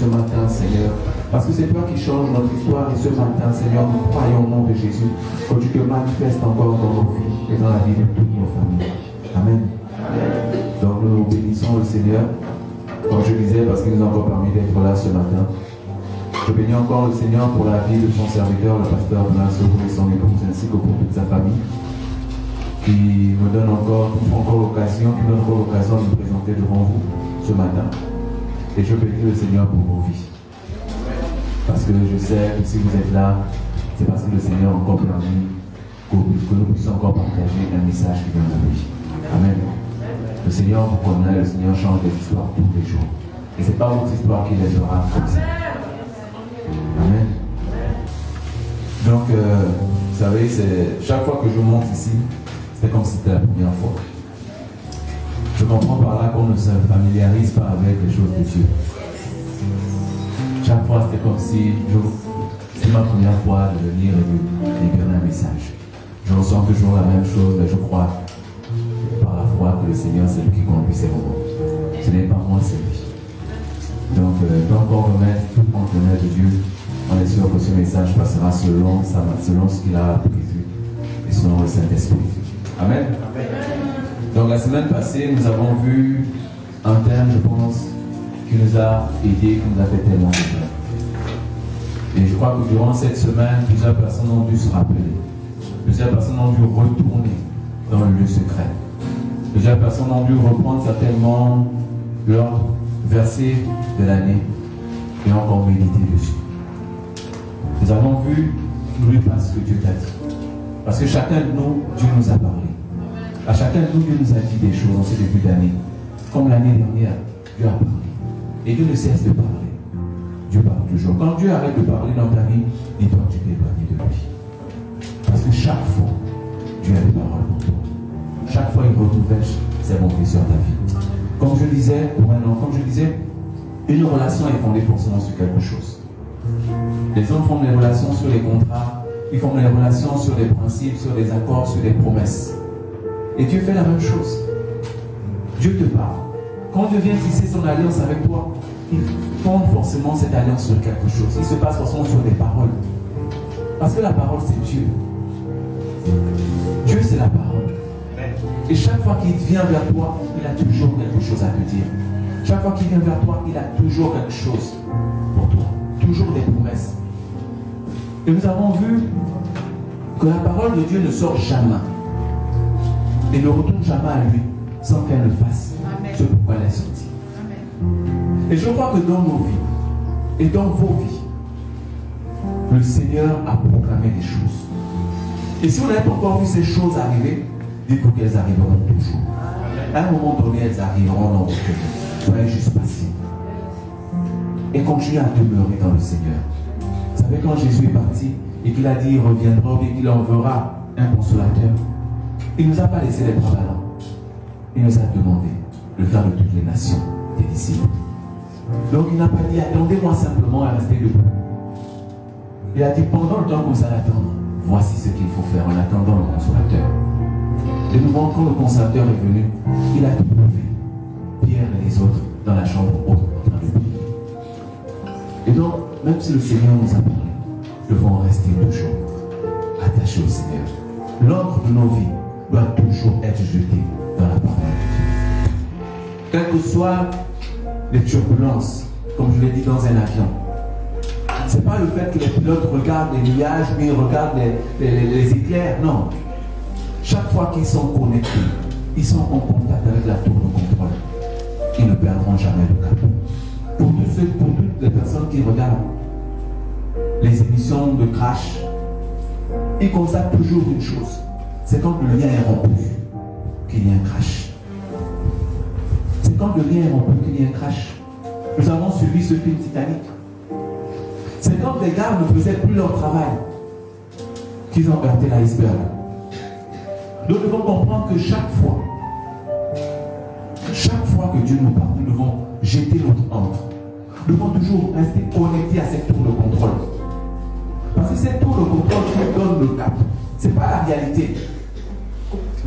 ce matin, Seigneur. Parce que c'est toi qui changes notre histoire. Et ce matin, Seigneur, nous croyons au nom de Jésus. Que tu te manifestes encore dans nos vies et dans la vie de toutes nos familles. Amen. Donc nous bénissons le Seigneur. Comme je disais, parce qu'il nous a encore permis d'être là ce matin. Je bénis encore le Seigneur pour la vie de son serviteur, le pasteur Blanco et son épouse, ainsi que pour toute sa famille, qui me donne encore l'occasion, de nous présenter devant vous ce matin. Et je bénis le Seigneur pour vos vies. Parce que je sais que si vous êtes là, c'est parce que le Seigneur a encore permis que nous puissions encore partager un message qui vient de lui. Amen. Le Seigneur vous connaît, le Seigneur change des histoires tous les jours. Et ce n'est pas votre histoire qui les aura comme ça. Amen. Donc, vous savez, chaque fois que je monte ici, c'est comme si c'était la première fois. Je comprends par là qu'on ne se familiarise pas avec les choses de Dieu. Chaque fois, c'était comme si c'est ma première fois de venir et de lire un message. Je ressens toujours la même chose, mais je crois par la foi que le Seigneur, c'est lui qui conduit ces moments. Ce n'est pas moi, c'est lui. Donc, tant qu'on remet tout entre les mains de Dieu, on est sûr que ce message passera selon ce qu'il a prévu et selon le Saint-Esprit. Amen. Donc, la semaine passée, nous avons vu un thème, je pense, qui nous a aidé, qui nous a fait tellement de bien. Et je crois que durant cette semaine, plusieurs personnes ont dû se rappeler. Plusieurs personnes ont dû retourner dans le lieu secret. Plusieurs personnes ont dû reprendre certainement leur verset de l'année et encore méditer dessus. Nous avons vu, n'oublie pas ce que Dieu t'a dit. Parce que chacun de nous, Dieu nous a parlé. À chacun de nous, Dieu nous a dit des choses en ce début d'année. Comme l'année dernière, Dieu a parlé. Et Dieu ne cesse de parler. Dieu parle toujours. Quand Dieu arrête de parler dans ta vie, dis-toi que tu t'es éloigné de lui. Parce que chaque fois, Dieu a des paroles pour toi. Chaque fois, il renouvelle ses bontés sur ta vie. Comme je disais, une relation est fondée forcément sur quelque chose. Les hommes font des relations sur les contrats, ils font des relations sur des principes, sur des accords, sur des promesses. Et Dieu fait la même chose. Dieu te parle. Quand Dieu vient tisser son alliance avec toi, il fonde forcément cette alliance sur quelque chose. Il se passe forcément sur des paroles. Parce que la parole, c'est Dieu. Dieu, c'est la parole. Et chaque fois qu'il vient vers toi, il a toujours quelque chose à te dire. Chaque fois qu'il vient vers toi, il a toujours quelque chose pour toi. Toujours des promesses. Et nous avons vu que la parole de Dieu ne sort jamais. Et ne retourne jamais à lui sans qu'elle ne fasse ce pourquoi elle est sortie. Et je crois que dans nos vies et dans vos vies, le Seigneur a proclamé des choses. Et si vous n'avez pas encore vu ces choses arriver, dites-vous qu'elles arriveront toujours. À un moment donné, elles arriveront dans votre vie. Soyez juste patient. Et continuez à demeurer dans le Seigneur. Vous savez, quand Jésus est parti et qu'il a dit il reviendra et qu'il enverra un consolateur, il ne nous a pas laissé les bras ballants. Il nous a demandé de faire de toutes les nations des disciples. Donc il n'a pas dit attendez-moi simplement à rester debout. Il a dit pendant le temps que vous allez attendre, voici ce qu'il faut faire en attendant le consolateur. De nouveau, quand le consolateur est venu, il a trouvé Pierre et les autres dans la chambre haute en train de prier. Et donc, même si le Seigneur nous a parlé, nous devons rester toujours attachés au Seigneur. L'encre de nos vies doit toujours être jetée dans la parole de Dieu. Quelles que soient les turbulences, comme je l'ai dit dans un avion, ce n'est pas le fait que les pilotes regardent les nuages, puis ils regardent les éclairs, non. Chaque fois qu'ils sont connectés, ils sont en contact avec la tour de contrôle. Ils ne perdront jamais le cap. Pour toutes les personnes qui regardent les émissions de crash, ils constatent toujours une chose. C'est quand le lien est rompu qu'il y a un crash. C'est quand le lien est rompu qu'il y a un crash. Nous avons suivi ce film Titanic. C'est quand les gars ne faisaient plus leur travail qu'ils ont heurté l'iceberg. Nous devons comprendre que chaque fois que Dieu nous parle, nous devons jeter notre encre. Nous devons toujours rester connectés à cette tour de contrôle. Parce que cette tour de contrôle qui donne le cap, ce n'est pas la réalité.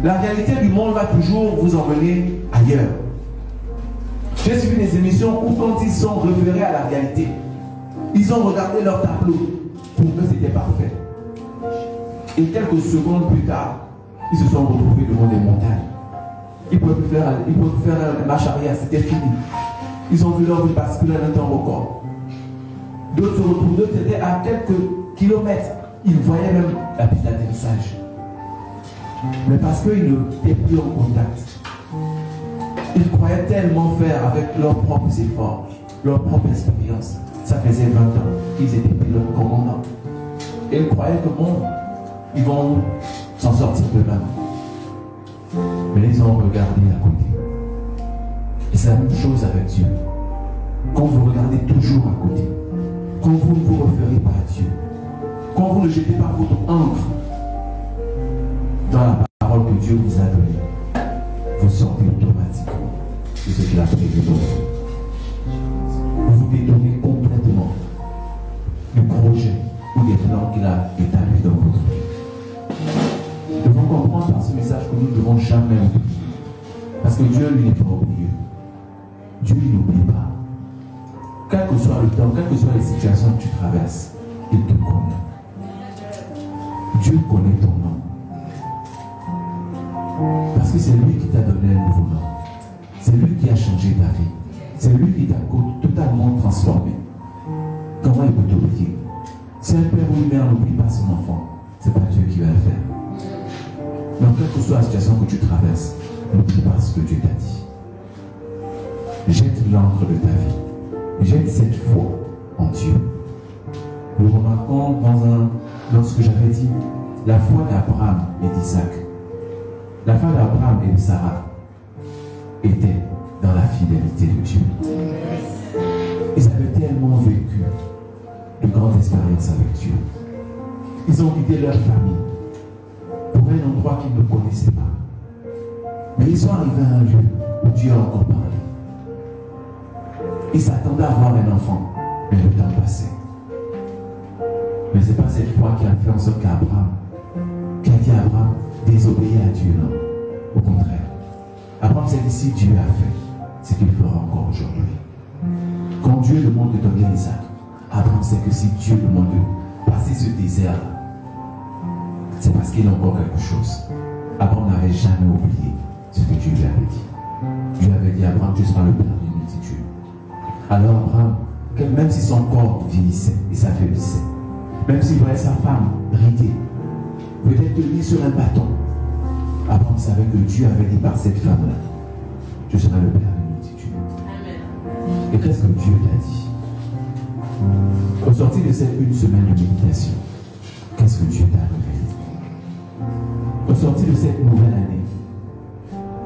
La réalité du monde va toujours vous emmener ailleurs. J'ai suivi des émissions où quand ils sont référés à la réalité, ils ont regardé leur tableau pour eux c'était parfait. Et quelques secondes plus tard, ils se sont retrouvés devant des montagnes. Ils pouvaient faire une marche arrière, c'était fini. Ils ont vu leur vie basculer à un temps record. D'autres se retrouvaient, d'autres étaient à quelques kilomètres. Ils voyaient même la piste d'atterrissage. Mais parce qu'ils n'étaient plus en contact, ils croyaient tellement faire avec leurs propres efforts, leur propre expérience. Ça faisait 20 ans qu'ils étaient pilotes commandants. Et ils croyaient que bon, ils vont s'en sortir d'eux-mêmes. Mais ils ont regardé à côté. Et c'est la même chose avec Dieu. Quand vous regardez toujours à côté, quand vous ne vous référez pas à Dieu, quand vous ne jetez pas votre encre dans la parole que Dieu vous a donnée, vous sortez automatiquement de ce qu'il a prévu pour vous. Vous vous détournez complètement du projet ou des plans qu'il a établis dans votre vie. Nous devons comprendre par ce message que nous ne devons jamais oublier. Parce que Dieu, lui, n'est pas oublié. Dieu, il n'oublie pas. Quel que soit le temps, quelles que soient les situations que tu traverses, il te connaît. Dieu connaît ton nom. Parce que c'est lui qui t'a donné un nouveau nom. C'est lui qui a changé ta vie. C'est lui qui t'a totalement transformé. Comment il peut t'oublier? Si un père ou une mère n'oublie pas son enfant, c'est pas Dieu qui va le faire. Donc, quelle que soit la situation que tu traverses, n'oublie pas ce que Dieu t'a dit. Jette l'encre de ta vie. Jette cette foi en Dieu. Nous remarquons dans ce que j'avais dit, la foi d'Abraham et d'Isaac. La foi d'Abraham et de Sarah était dans la fidélité de Dieu. Ils avaient tellement vécu de grandes expériences avec Dieu. Ils ont quitté leur famille pour un endroit qu'ils ne connaissaient pas. Mais ils sont arrivés à un lieu où Dieu a encore parlé. Ils s'attendaient à avoir un enfant, mais le temps passait. Mais ce n'est pas cette foi qui a fait en sorte qu'Abraham, qui a dit à Abraham, désobéir à Dieu, non. Au contraire. Abraham s'est dit, si Dieu a fait, c'est qu'il fera encore aujourd'hui. Quand Dieu demande de donner Isaac, Abraham sait que si Dieu demande de passer ce désert, c'est parce qu'il a encore quelque chose. Abraham n'avait jamais oublié ce que Dieu lui avait dit. Dieu avait dit à Abraham, tu seras le père d'une multitude. Alors Abraham, même si son corps vieillissait et s'affaiblissait, même s'il voyait sa femme ridée, peut-être tenir sur un bâton, Abraham savait que Dieu avait dit par cette femme-là, je serai le père d'une multitude. Et qu'est-ce que Dieu t'a dit? Au sortir de cette une semaine de méditation, qu'est-ce que Dieu t'a révélé? Au sortir de cette nouvelle année,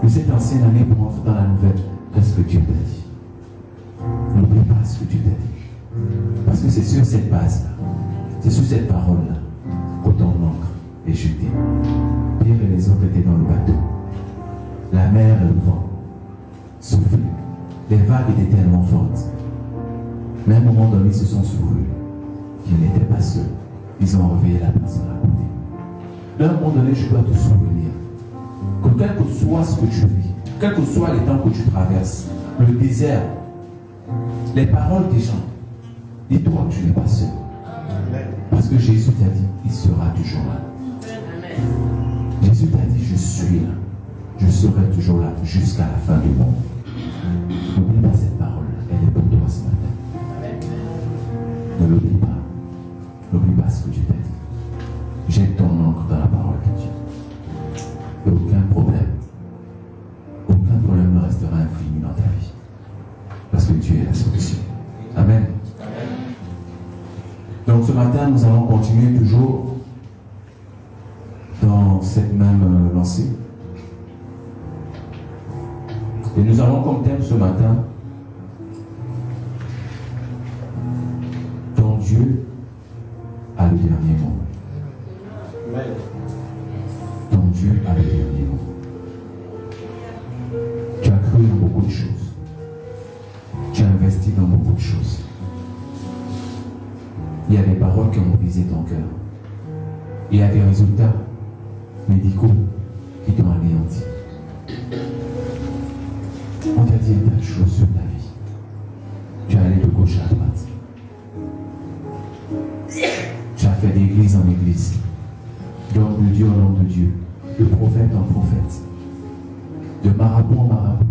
de cette ancienne année pour entrer dans la nouvelle, qu'est-ce que Dieu t'a dit? N'oublie pas ce que Dieu t'a dit. Parce que c'est sur cette base-là, c'est sur cette parole-là, que ton encre est jetée. Pierre et les autres étaient dans le bateau. La mer et le vent soufflaient. Les vagues étaient tellement fortes. Mais à un moment donné, ils se sont souvenus qu'ils n'étaient pas seuls. Ils ont réveillé la personne à côté. Mais à un moment donné, je dois te souvenir que quel que soit ce que tu vis, quels que soient les temps que tu traverses, le désert, les paroles des gens, dis-toi que tu n'es pas seul. Parce que Jésus t'a dit, il sera toujours là. Jésus t'a dit, je suis là. Je serai toujours là jusqu'à la fin du monde. N'oublie pas cette parole, elle est pour toi ce matin. Ne l'oublie pas. N'oublie pas ce que Dieu t'a dit. Jette ton encre dans la parole de Dieu. Et aucun problème ne restera infini dans ta vie. Parce que Dieu est la solution. Amen. Donc ce matin, nous allons continuer toujours dans cette même lancée. Et nous avons comme thème ce matin, ton Dieu a le dernier mot. Ton Dieu a le dernier mot. Tu as cru dans beaucoup de choses. Tu as investi dans beaucoup de choses. Il y a des paroles qui ont brisé ton cœur. Il y a des résultats médicaux qui t'ont anéanti. On t'a dit un tas de choses sur ta vie. de marabout en marabout,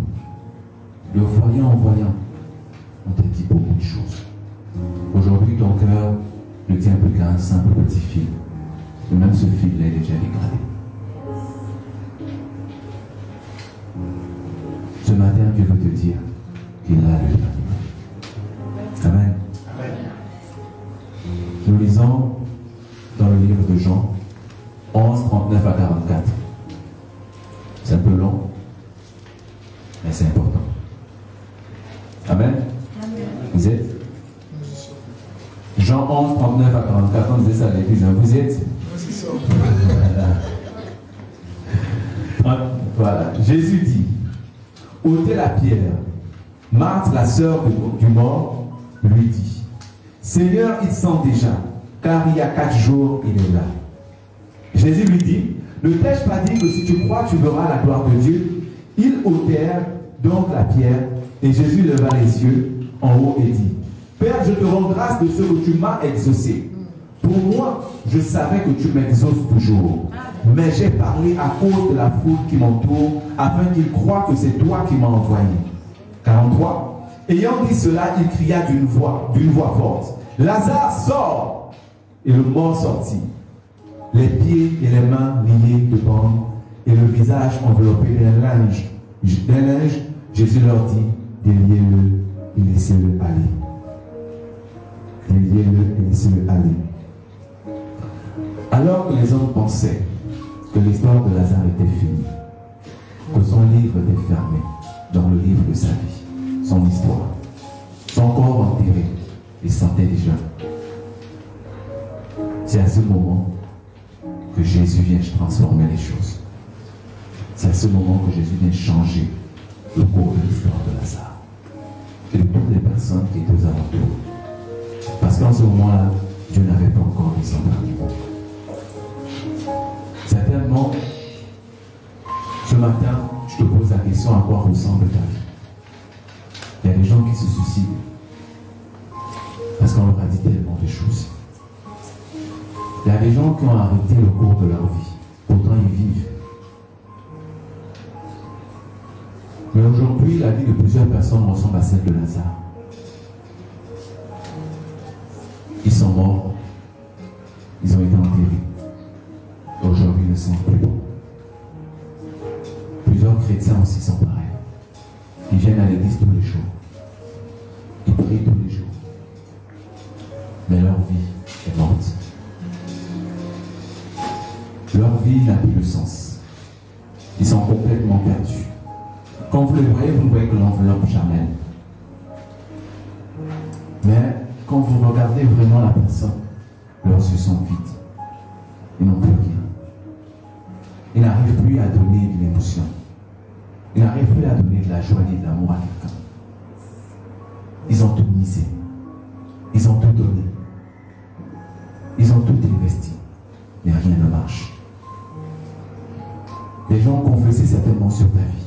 de voyant en voyant, on t'a dit beaucoup de choses. Aujourd'hui, ton cœur ne tient plus qu'à un simple petit fil. Et même ce fil-là est déjà dégradé. Ce matin, Dieu veut te dire qu'il a le dernier mot. Amen. Nous lisons dans le livre de Jean 11, 39 à 44. C'est un peu long, mais c'est important. Amen. Vous êtes Jean 11, 39 à 44, on disait ça à l'église. Vous y êtes? Voilà. Jésus dit, ôtez la pierre. Marthe, la sœur du mort, lui dit, Seigneur, il sent déjà, car il y a 4 jours, il est là. Jésus lui dit, ne t'ai-je pas dit que si tu crois, tu verras la gloire de Dieu? Ils ôtèrent donc la pierre, et Jésus leva les yeux en haut et dit, Père, je te rends grâce de ce que tu m'as exaucé. Pour moi, je savais que tu m'exauces toujours. Mais j'ai parlé à cause de la foule qui m'entoure, afin qu'ils croient que c'est toi qui m'as envoyé. 43. Ayant dit cela, il cria d'une voix forte, Lazare, sort! Et le mort sortit, les pieds et les mains liés de bandes, et le visage enveloppé d'un linge. Jésus leur dit, déliez-le et laissez-le aller. Déliez-le et laissez-le aller. Alors que les hommes pensaient que l'histoire de Lazare était finie, que son livre était fermé dans le livre de sa vie, son histoire, son corps enterré, il sentait déjà. C'est à ce moment que Jésus vient transformer les choses. C'est à ce moment que Jésus vient changer le cours de l'histoire de Lazare et de toutes les personnes qui étaient aux alentours. Parce qu'en ce moment-là, Dieu n'avait pas encore mis son dernier mot. Certainement, ce matin, je te pose la question à quoi ressemble ta vie. Il y a des gens qui se suicident parce qu'on leur a dit tellement de choses. Il y a des gens qui ont arrêté le cours de leur vie. Pourtant, ils vivent. Mais aujourd'hui, la vie de plusieurs personnes ressemble à celle de Lazare. Ils sont morts. Ils ont été enterrés. Aujourd'hui, ils ne sont plus bons. Plusieurs chrétiens aussi sont pareils. Ils viennent à l'église tous les jours. Ils prient tous les jours. Mais leur vie est morte. Leur vie n'a plus de sens. Ils sont complètement perdus. Quand vous les voyez, vous ne voyez que l'enveloppe charnelle. Mais quand vous regardez vraiment la personne, leurs yeux sont vides. Ils n'ont plus rien. Ils n'arrivent plus à donner de l'émotion. Ils n'arrivent plus à donner de la joie et de l'amour à quelqu'un. Ils ont tout misé. Ils ont tout donné. Ils ont tout investi. Mais rien ne marche. Les gens ont confessé certainement sur ta vie.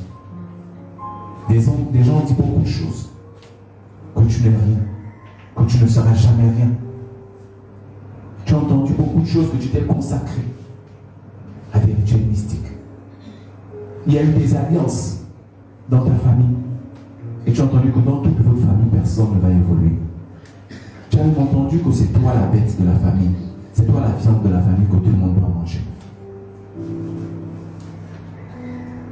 Des gens ont dit beaucoup de choses. Que tu n'es rien. Que tu ne seras jamais rien. Tu as entendu beaucoup de choses que tu t'es consacré à des rituels mystiques. Il y a eu des alliances dans ta famille. Et tu as entendu que dans toute votre famille, personne ne va évoluer. Tu as même entendu que c'est toi la bête de la famille. C'est toi la viande de la famille que tout le monde doit manger.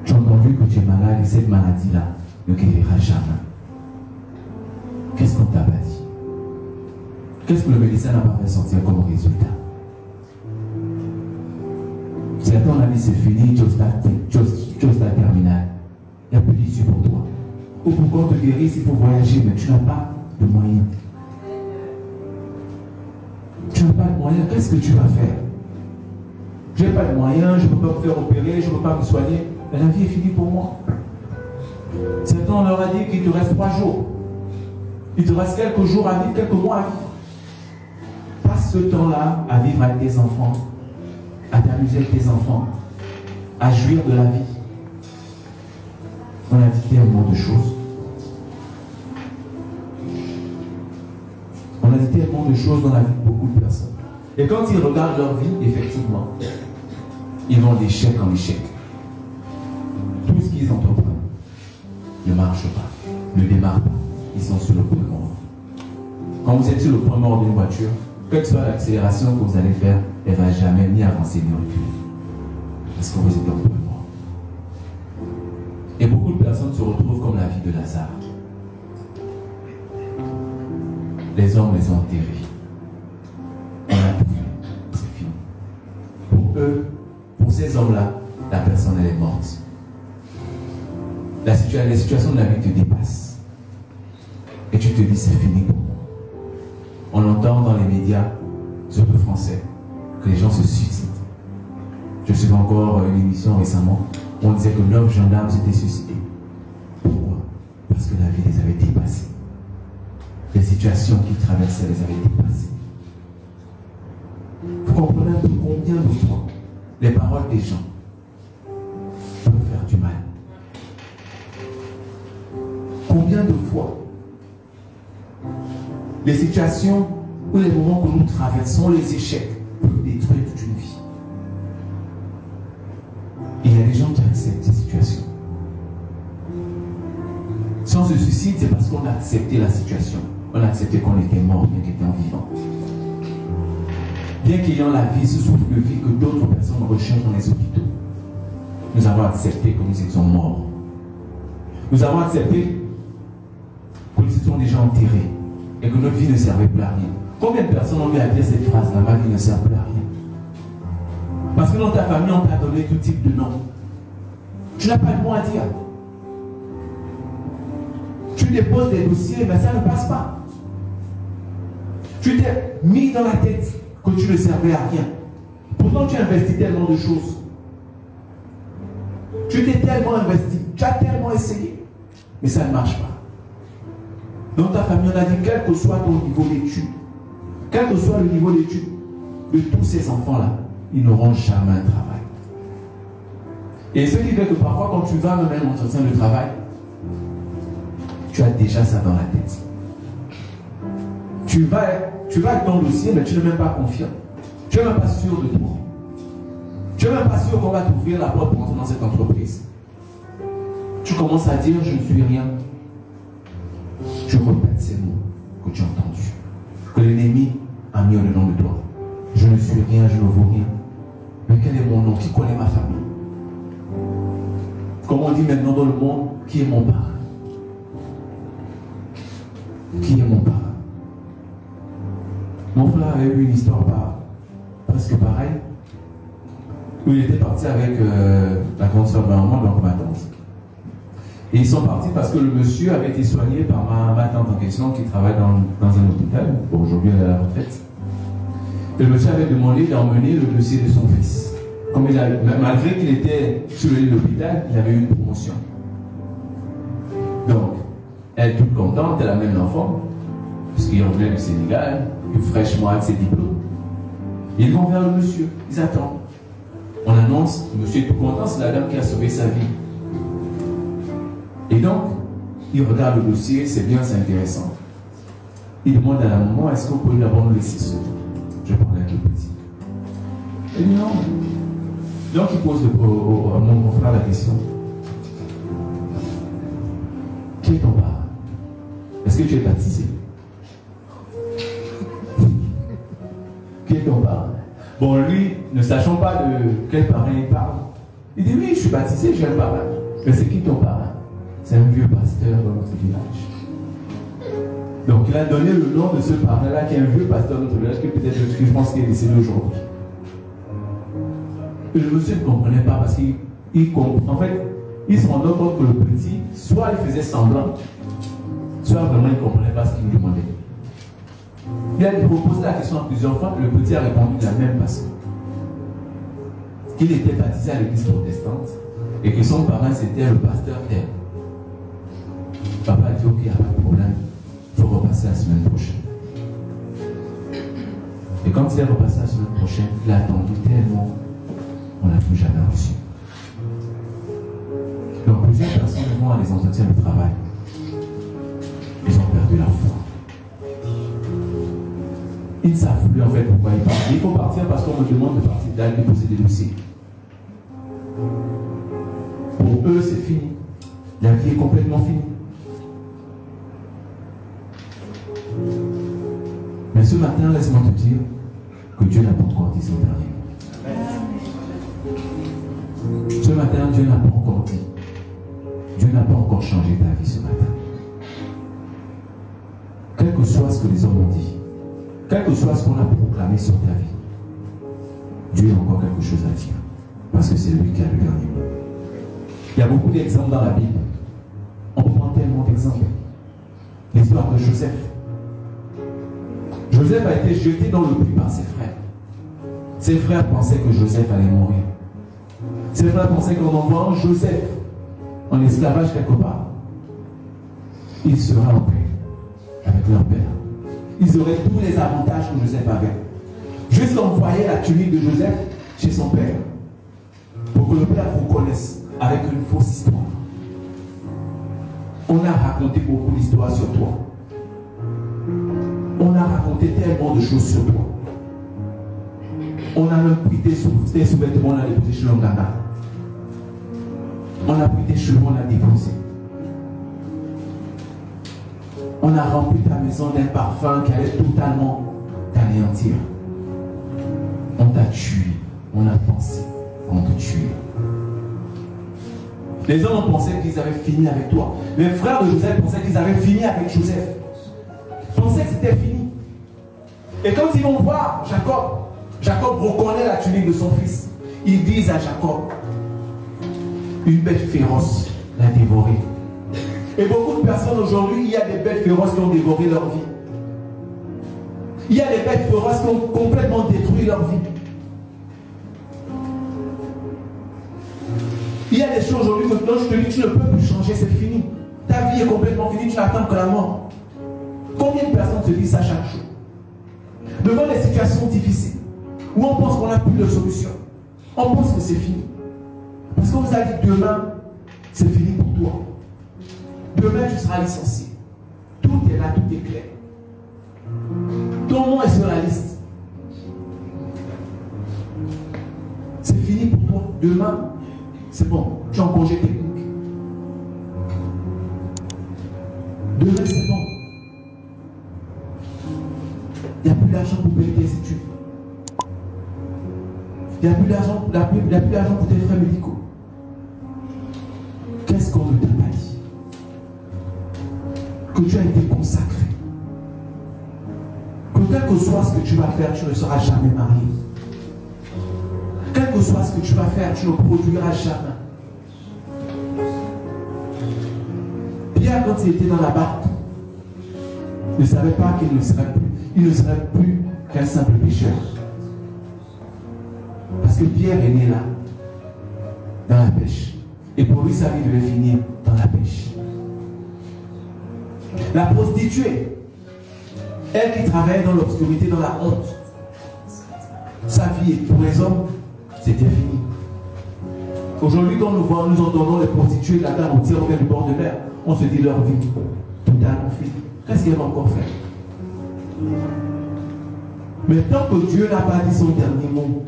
Tu as entendu que tu es malade et cette maladie-là ne guérira jamais. Qu'est-ce qu'on t'a pas dit? Qu'est-ce que le médecin n'a pas fait sortir comme résultat? Certains on a dit c'est fini, tu es au stade terminal. Il n'y a plus d'issue pour toi. Ou pour qu'on te guérisse, il faut voyager, mais tu n'as pas de moyens. Tu n'as pas de moyens, qu'est-ce que tu vas faire? Je n'ai pas de moyens, je ne peux pas me faire opérer, je ne peux pas me soigner. Mais la vie est finie pour moi. Certains on leur a dit qu'il te reste 3 jours. Il te reste quelques jours à vivre, quelques mois à vivre. Passe ce temps-là à vivre avec tes enfants, à t'amuser avec tes enfants, à jouir de la vie. On a dit tellement de choses. On a dit tellement de choses dans la vie de beaucoup de personnes. Et quand ils regardent leur vie, effectivement, ils vont d'échec en échec. Tout ce qu'ils entreprennent marche pas, ne démarre pas. Ils sont sur le point mort. Quand vous êtes sur le point mort d'une voiture, quelle que soit l'accélération que vous allez faire, elle ne va jamais ni avancer ni reculer. Parce que vous êtes au point mort. Et beaucoup de personnes se retrouvent comme la vie de Lazare. Les hommes les ont enterrés. On a tout fait. C'est fini. Pour eux, pour ces hommes-là, la personne elle est morte. Les situations de la vie te dépassent. Et tu te dis c'est fini pour moi. On entend dans les médias, surtout français, que les gens se suicident. Je suivais encore une émission récemment où on disait que 9 gendarmes s'étaient suicidés. Pourquoi? Parce que la vie les avait dépassés. Les situations qu'ils traversaient les avaient dépassés. Vous comprenez un peu combien de fois les paroles des gens peuvent faire du mal. Combien de fois les situations ou les moments que nous traversons, les échecs, peuvent détruire toute une vie. Et il y a des gens qui acceptent ces situations. Si on se suicide, c'est parce qu'on a accepté la situation. On a accepté qu'on était mort, bien qu'étant vivant. Bien qu'ayant la vie, ce souffle de vie que d'autres personnes recherchent dans les hôpitaux, nous avons accepté que nous étions morts. Nous avons accepté que nous étions déjà enterrés et que notre vie ne servait plus à rien. Combien de personnes ont eu à dire cette phrase-là, ma vie ne sert plus à rien? Parce que dans ta famille, on t'a donné tout type de nom. Tu n'as pas le mot à dire. Tu déposes des dossiers, mais ça ne passe pas. Tu t'es mis dans la tête que tu ne servais à rien. Pourtant, tu as investi tellement de choses. Tu t'es tellement investi, tu as tellement essayé, mais ça ne marche pas. Dans ta famille, on a dit, quel que soit ton niveau d'études, quel que soit le niveau d'études de tous ces enfants-là, ils n'auront jamais un travail. Et ce qui fait que parfois, quand tu vas même à un entretien de travail, tu as déjà ça dans la tête. Tu vas avec ton dossier, mais tu n'es même pas confiant. Tu n'es même pas sûr de toi. Tu n'es même pas sûr qu'on va t'ouvrir la porte pour entrer dans cette entreprise. Tu commences à dire, je ne suis rien. Tu répètes ces mots que tu as entendus, que l'ennemi a mis au-dedans de toi. Je ne suis rien, je ne vaux rien. Mais quel est mon nom? Qui connaît ma famille? Comme on dit maintenant dans le monde, qui est mon parent? Qui est mon parent? Mon frère avait eu une histoire presque pareille, où il était parti avec la grande soeur de ma maman, donc ma tante. Et ils sont partis parce que le monsieur avait été soigné par ma tante en question qui travaille dans un hôpital. Bon, aujourd'hui elle est à la retraite. Et le monsieur avait demandé d'emmener le dossier de son fils. Comme malgré qu'il était sur le lit de l'hôpital, il avait eu une promotion. Donc, elle toute contente, elle amène l'enfant, puisqu'il revenait du Sénégal, tout fraîchement avec ses diplômes. Ils vont vers le monsieur, ils attendent. On annonce, le monsieur est tout content, c'est la dame qui a sauvé sa vie. Et donc, il regarde le dossier, c'est bien, c'est intéressant. Il demande à la maman, est-ce qu'on peut d'abord nous laisser seul? Je parle avec le petit. Elle dit non. Donc il pose à mon frère la question. Qui est ton parent? Est-ce que tu es baptisé? Qui est ton parent? Bon, lui, ne sachant pas de quel parent il parle, il dit oui, je suis baptisé, j'ai un parent. Mais c'est qui ton parent? C'est un vieux pasteur dans notre village. Donc il a donné le nom de ce parent-là qui est un vieux pasteur dans notre village, que peut-être je pense qu'il est décédé aujourd'hui. Et le monsieur ne comprenait pas parce qu'il comprend. En fait, il se rendait compte que le petit, soit il faisait semblant, soit vraiment il ne comprenait pas ce qu'il lui demandait. Il a proposé la question à plusieurs fois, le petit a répondu de la même façon. Qu'il était baptisé à l'église protestante et que son parent c'était le pasteur tel. Papa a dit ok, il n'y a pas de problème, il faut repasser la semaine prochaine. Et quand il est repassé la semaine prochaine, il a attendu tellement, on ne l'a plus jamais reçu. Donc plusieurs personnes vont à des entretiens de travail. Ils ont perdu leur foi. Ils ne savent plus en fait pourquoi ils partent. Il faut partir parce qu'on me demande de partir, d'aller déposer des dossiers. Pour eux, c'est fini. La vie est complètement finie. Mais ce matin, laisse-moi te dire que Dieu n'a pas encore dit son dernier mot. Ce matin, Dieu n'a pas encore dit. Dieu n'a pas encore changé ta vie ce matin. Quel que soit ce que les hommes ont dit, quel que soit ce qu'on a proclamé sur ta vie, Dieu a encore quelque chose à dire. Parce que c'est lui qui a le dernier mot. Il y a beaucoup d'exemples dans la Bible. On prend tellement d'exemples. L'histoire de Joseph. Joseph a été jeté dans le puits par ses frères. Ses frères pensaient que Joseph allait mourir. Ses frères pensaient qu'en envoyant Joseph en esclavage quelque part, il sera en paix avec leur père. Ils auraient tous les avantages que Joseph avait. Juste envoyer la tunique de Joseph chez son père pour que le père vous connaisse avec une fausse histoire. On a raconté beaucoup d'histoires sur toi. On a raconté tellement de choses sur toi. On a même pris tes sous-vêtements, on a déposé chez l'Ongana. On a pris tes cheveux, on a déposé. On a rempli ta maison d'un parfum qui allait totalement t'anéantir. On t'a tué. On a pensé qu'on te tuait. Les hommes pensaient qu'ils avaient fini avec toi. Les frères de Joseph pensaient qu'ils avaient fini avec Joseph. Ils pensaient que c'était fini. Et quand ils vont voir Jacob, Jacob reconnaît la tunique de son fils. Ils disent à Jacob, une bête féroce l'a dévoré. Et beaucoup de personnes aujourd'hui, il y a des bêtes féroces qui ont dévoré leur vie. Il y a des bêtes féroces qui ont complètement détruit leur vie. Il y a des choses aujourd'hui que je te dis, tu ne peux plus changer, c'est fini. Ta vie est complètement finie, tu n'attends que la mort. Combien de personnes se disent ça chaque jour? Devant des situations difficiles, où on pense qu'on n'a plus de solution, on pense que c'est fini. Parce qu'on vous a dit demain, c'est fini pour toi. Demain, tu seras licencié. Tout est là, tout est clair. Ton nom est sur la liste. C'est fini pour toi. Demain, c'est bon. Tu es en congé technique. Demain, c'est bon. Il n'y a plus d'argent pour payer tes études. Il n'y a plus d'argent pour tes frais médicaux. Qu'est-ce qu'on ne t'a pas dit? Que tu as été consacré. Que quel que soit ce que tu vas faire, tu ne seras jamais marié. Quel que soit ce que tu vas faire, tu ne produiras jamais. Pierre, quand il était dans la barque, ne savait pas qu'il ne serait plus qu'un simple pécheur. Parce que Pierre est né là, dans la pêche. Et pour lui, sa vie devait finir dans la pêche. La prostituée, elle qui travaillait dans l'obscurité, dans la honte, sa vie, pour les hommes, c'était fini. Aujourd'hui, quand nous entendons les prostituées de la terre entière au du bord de mer, on se dit leur vie, totalement finie. Qu'est-ce qu'elle va encore faire? Mais tant que Dieu n'a pas dit son dernier mot,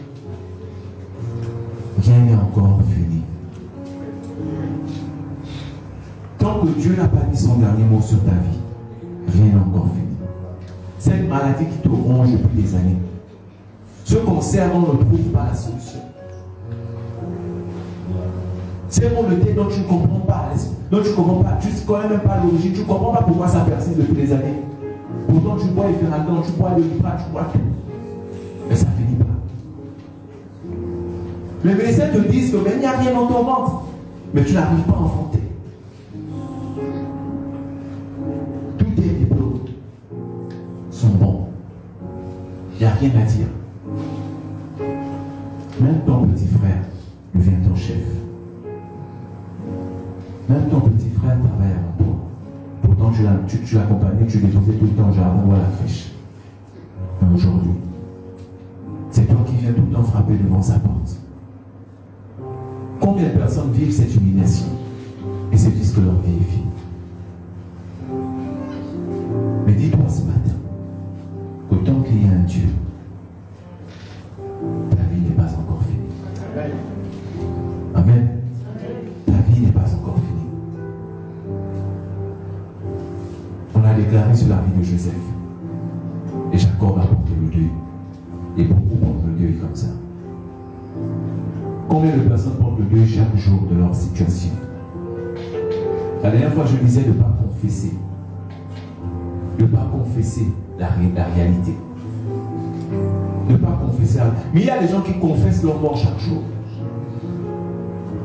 rien n'est encore fini. Tant que Dieu n'a pas dit son dernier mot sur ta vie, rien n'est encore fini. Cette maladie qui te ronge depuis des années, ce cancer dont on ne trouve pas la solution, ces maux de tête dont tu ne comprends pas, tu ne connais même pas l'origine, tu ne comprends pas pourquoi ça persiste depuis des années. Pourtant tu bois les Ferragans, tu bois le Libra, tu bois tout. Mais ça ne finit pas. Les médecins te disent que il n'y a rien dans ton ventre, mais tu n'arrives pas à enfanter. Tous tes diplômes sont bons. Il n'y a rien à dire. Même ton petit frère devient ton chef. Même ton petit frère travaille avant toi. Pourtant, tu l'accompagnais, tu déposais tout le temps au jardin ou à la crèche. Mais aujourd'hui, c'est toi qui viens tout le temps frapper devant sa porte. Combien de personnes vivent cette humiliation et se disent que leur vie est finie? Mais dis-toi ce matin qu'autant qu'il y a un Dieu, ta vie n'est pas encore finie. Amen. Ta vie n'est pas encore finie. déclaré sur la vie de Joseph. Et Jacob a porté le deuil. Et beaucoup portent le deuil comme ça. Combien de personnes portent le deuil chaque jour de leur situation? La dernière fois, je disais de ne pas confesser. De ne pas confesser la réalité. De ne pas confesser la... Mais il y a des gens qui confessent leur mort chaque jour.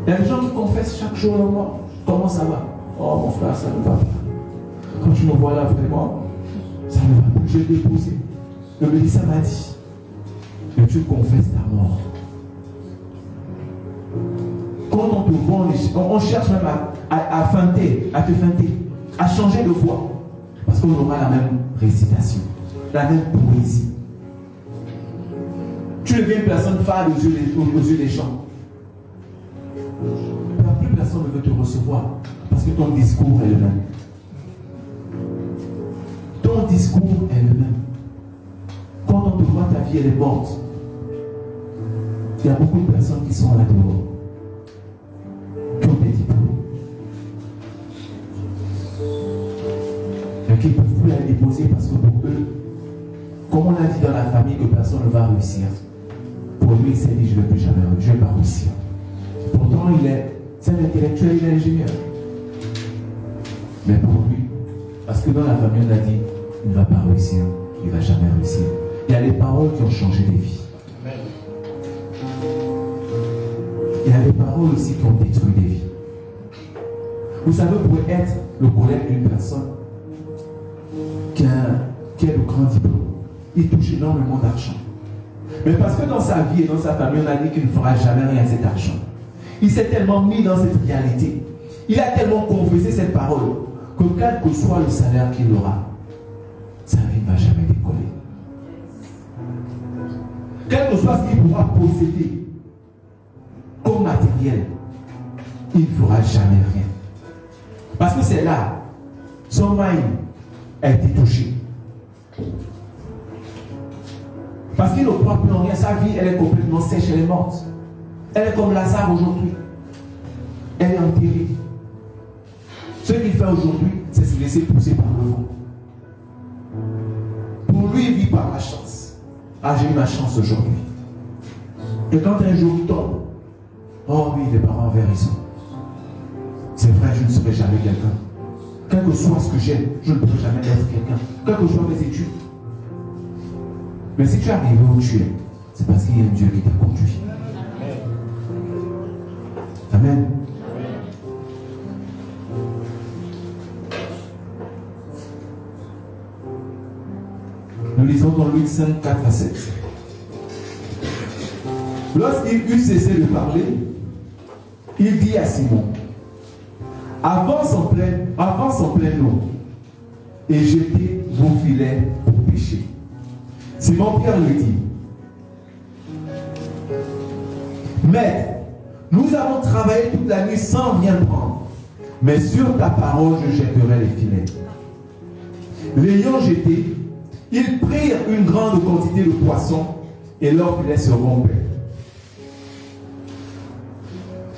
Il y a des gens qui confessent chaque jour leur mort. Comment ça va? Oh mon frère, ça ne va pas. Quand tu me vois là, vraiment, ça ne va pas. Je l'ai déposé. Le médecin m'a dit que tu confesses ta mort. Quand on te voit, on cherche même à feinter, à te feinter, à changer de voix. Parce qu'on aura la même récitation, la même poésie. Tu deviens une personne fade aux yeux des gens. Plus personne ne veut te recevoir parce que ton discours est le même. Ton discours est le même. Quand on te voit, ta vie elle est morte. Il y a beaucoup de personnes qui sont là dehors, qui ont des diplômes, mais qui ne peuvent plus aller déposer parce que pour eux, comme on a dit dans la famille que personne ne va réussir, pour lui il s'est dit je ne vais plus jamais, je ne vais pas réussir. Pourtant c'est un intellectuel, il est ingénieur. Mais pour lui, parce que dans la famille on a dit il ne va pas réussir, il ne va jamais réussir. Il y a des paroles qui ont changé des vies. Il y a des paroles aussi qui ont détruit des vies. Vous savez, vous pouvez être le collègue d'une personne qui a le grand diplôme. Il touche énormément d'argent. Mais parce que dans sa vie et dans sa famille, on a dit qu'il ne fera jamais rien à cet argent. Il s'est tellement mis dans cette réalité. Il a tellement confessé cette parole que quel que soit le salaire qu'il aura, sa vie ne va jamais décoller. Quel que soit ce qu'il pourra posséder comme matériel, il ne fera jamais rien. Parce que c'est là, son mind a été touché. Parce qu'il ne croit plus en rien, sa vie elle est complètement sèche, elle est morte. Elle est comme Lazare aujourd'hui. Elle est enterrée. Ce qu'il fait aujourd'hui, c'est se laisser pousser par le vent. Pour lui, il vit par la chance. Ah, j'ai eu ma chance aujourd'hui. Et quand un jour tombe, oh oui, les parents avaient raison. C'est vrai, je ne serai jamais quelqu'un. Quel que soit ce que j'ai, je ne pourrai jamais être quelqu'un. Quelles que soient mes études. Mais si tu es arrivé où tu es, c'est parce qu'il y a un Dieu qui t'a conduit. Amen. Nous lisons dans Luc 5, 4 à 7. Lorsqu'il eut cessé de parler, il dit à Simon, avance en pleine eau et jetez vos filets pour pêcher. Simon Pierre lui dit, Maître, nous avons travaillé toute la nuit sans rien prendre, mais sur ta parole je jetterai les filets. L'ayant jeté, ils prirent une grande quantité de poissons et leurs filets se rompaient.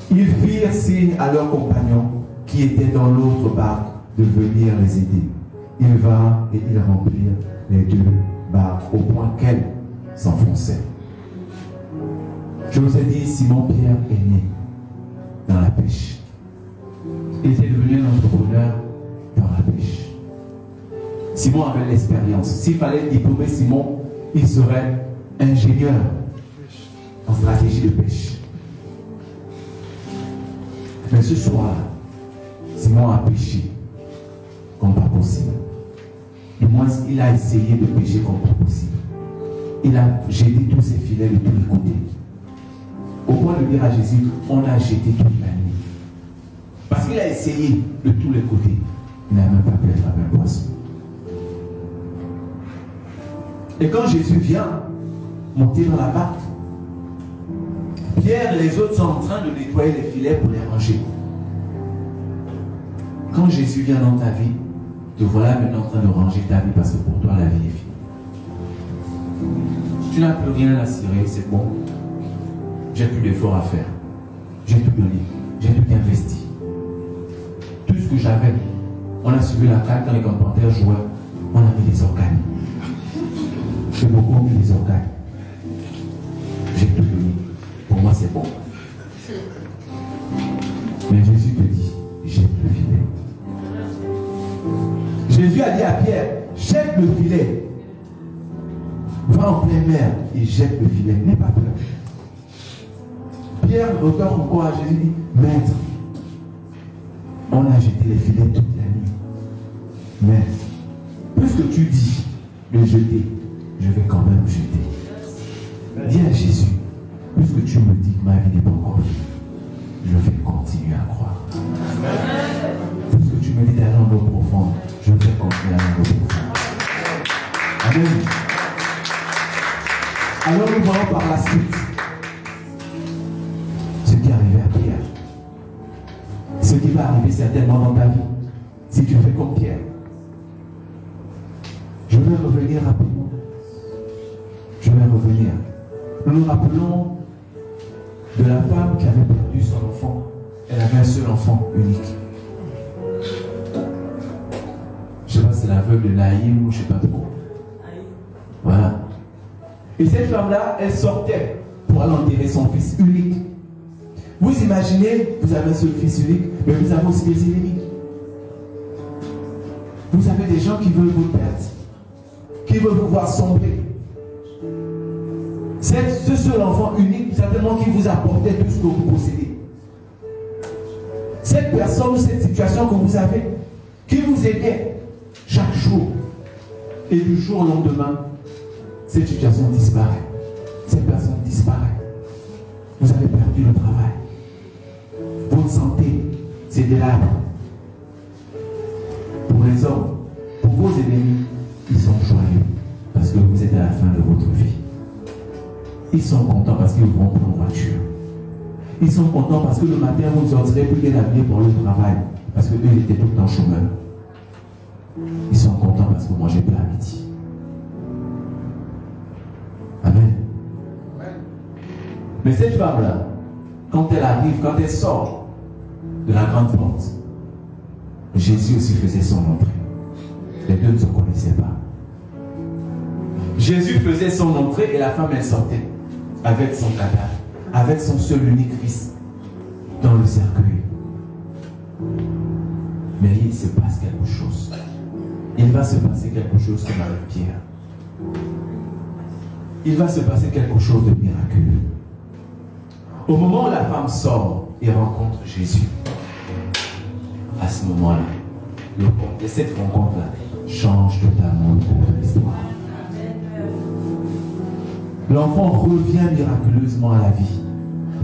Ils firent signe à leurs compagnons qui étaient dans l'autre barque de venir les aider. Ils vinrent et ils remplirent les deux barques au point qu'elles s'enfonçaient. Je vous ai dit, Simon Pierre est né dans la pêche. Il était devenu un entrepreneur dans la pêche. Simon avait l'expérience. S'il fallait diplômer Simon, il serait ingénieur en stratégie de pêche. Mais ce soir, Simon a pêché comme pas possible. Du moins, il a essayé de pêcher comme pas possible. Il a jeté tous ses filets de tous les côtés. Au point de dire à Jésus, on a jeté toute la nuit. Parce qu'il a essayé de tous les côtés. Il n'a même pas pu attraper un poisson. Et quand Jésus vient monter dans la barque, Pierre et les autres sont en train de nettoyer les filets pour les ranger. Quand Jésus vient dans ta vie, te voilà maintenant en train de ranger ta vie parce que pour toi la vie est finie. Tu n'as plus rien à cirer, c'est bon. J'ai plus d'efforts à faire. J'ai tout donné. J'ai tout investi. Tout ce que j'avais, on a suivi la carte quand les campagnes jouaient. On a mis des organes. Et beaucoup ont mis des organes. J'ai tout donné. Pour moi, c'est bon. Mais Jésus te dit, jette le filet. Jésus a dit à Pierre, jette le filet. Va en pleine mer et jette le filet. N'aie pas peur. Pierre retourne encore à Jésus et dit, Maître, on a jeté les filets toute la nuit. Mais, puisque tu dis de jeter, je vais quand même jeter. Dis à Jésus, puisque tu me dis que ma vie n'est pas encore finie, je vais continuer à croire. Puisque tu me dis d'aller en eau profonde, je vais continuer à aller en eau profonde. Amen. Alors nous voyons par la suite ce qui est arrivé à Pierre. Ce qui va arriver certainement dans ta vie, si tu fais comme Pierre. Je vais revenir rapidement. Je vais revenir. Nous nous rappelons de la femme qui avait perdu son enfant. Elle avait un seul enfant unique. Je ne sais pas si c'est l'aveugle de Naïm ou je ne sais pas trop. Voilà. Et cette femme-là, elle sortait pour aller enterrer son fils unique. Vous imaginez, vous avez un seul fils unique, mais vous avez aussi des ennemis. Vous avez des gens qui veulent vous perdre, qui veulent vous voir sombrer. C'est ce seul enfant unique, certainement, qui vous apportait tout ce que vous possédez. Cette personne, cette situation que vous avez, qui vous aidait chaque jour, et du jour au lendemain, cette situation disparaît. Cette personne disparaît. Vous avez perdu le travail. Votre santé, c'est de l'arbre. Pour les hommes, pour vos ennemis, ils sont joyeux parce que vous êtes à la fin de votre vie. Ils sont contents parce qu'ils vont prendre voiture. Ils sont contents parce que le matin, vous ne sortirez plus bien habillés pour le travail parce qu'eux étaient tout le temps chômeurs. Ils sont contents parce que moi j'ai plein à midi. Amen. Mais cette femme-là, quand elle arrive, quand elle sort de la grande porte, Jésus aussi faisait son entrée. Les deux ne se connaissaient pas. Jésus faisait son entrée et la femme, elle sortait avec son cadavre, avec son seul unique fils dans le cercueil. Mais il se passe quelque chose. Il va se passer quelque chose comme avec Pierre. Il va se passer quelque chose de miraculeux. Au moment où la femme sort et rencontre Jésus, à ce moment-là, cette rencontre-là change totalement le cours de l'histoire. L'enfant revient miraculeusement à la vie.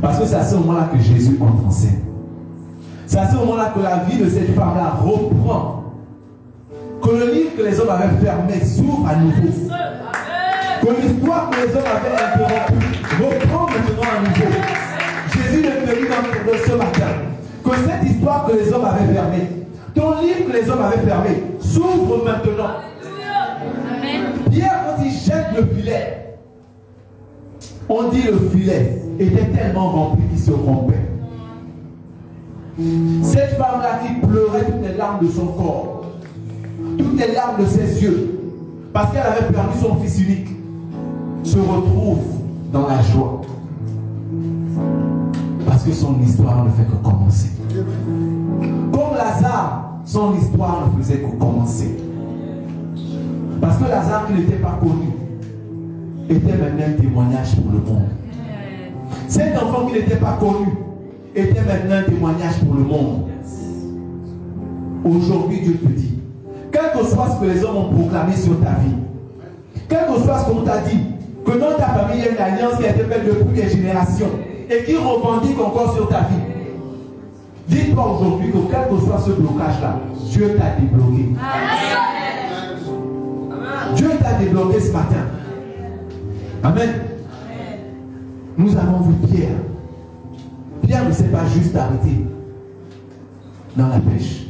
Parce que c'est à ce moment-là que Jésus entre en scène. C'est à ce moment-là que la vie de cette femme-là reprend. Que le livre que les hommes avaient fermé s'ouvre à nouveau. Que l'histoire que les hommes avaient interrompue reprend maintenant à nouveau. Jésus est venu dans ce matin. Que cette histoire que les hommes avaient fermée, ton livre que les hommes avaient fermé, s'ouvre maintenant. Pierre, quand il jette le filet, on dit le filet était tellement rempli qu'il se rompait. Cette femme-là qui pleurait toutes les larmes de son corps, toutes les larmes de ses yeux, parce qu'elle avait perdu son fils unique, se retrouve dans la joie. Parce que son histoire ne fait que commencer. Comme Lazare, son histoire ne faisait que commencer. Parce que Lazare, qui n'était pas connu, était maintenant un témoignage pour le monde. Cet enfant qui n'était pas connu était maintenant un témoignage pour le monde. Aujourd'hui, Dieu te dit, quel que soit ce que les hommes ont proclamé sur ta vie, quel que soit ce qu'on t'a dit, que dans ta famille, il y a une alliance qui a été faite depuis des générations et qui revendique encore sur ta vie. Dis-toi aujourd'hui que quel que soit ce blocage-là, Dieu t'a débloqué. Dieu t'a débloqué ce matin. Amen. Nous avons vu Pierre. Pierre ne s'est pas juste arrêté dans la pêche.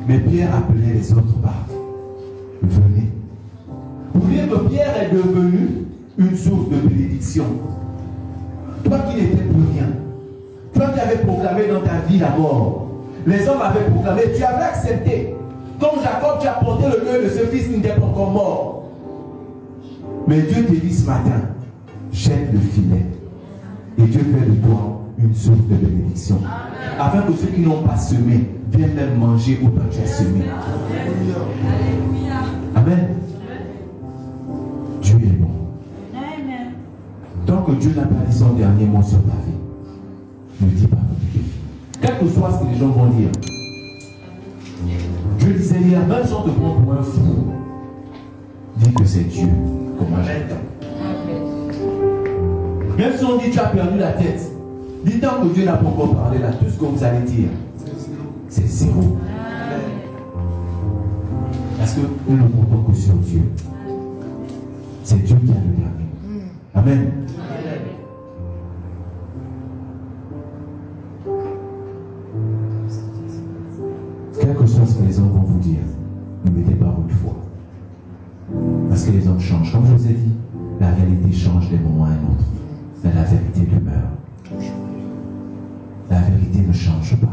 Mais Pierre appelait les autres barques. Venez. Pour dire que Pierre est devenu une source de bénédiction. Toi qui n'étais plus rien. Toi qui avais proclamé dans ta vie la mort. Les hommes avaient proclamé. Tu avais accepté. Comme Jacob, tu as porté le cœur de ce fils qui n'était pas encore mort. Mais Dieu te dit ce matin, jette le filet. Et Dieu fait de toi une source de bénédiction. Afin que ceux qui n'ont pas semé viennent même manger au pain que tu as semé. Amen. Dieu est bon. Tant que Dieu n'a pas dit son dernier mot sur ta vie, ne dis pas que tu es. Quel que soit ce que les gens vont dire. Je disais hier, même si on te prend pour un fou, dis que c'est Dieu. Comment j'attends. Même si on dit tu as perdu la tête, dis tant que Dieu n'a pas encore parlé là, tout ce que vous allez dire, c'est zéro. Parce que nous ne comptons que sur Dieu. C'est Dieu qui a le dernier. Amen. Quelle que soit ce que les hommes vont vous dire, ne mettez pas votre foi. Parce que les hommes changent. Comme je vous ai dit, la réalité change d'un moment à un autre. Mais la vérité demeure. La vérité ne change pas.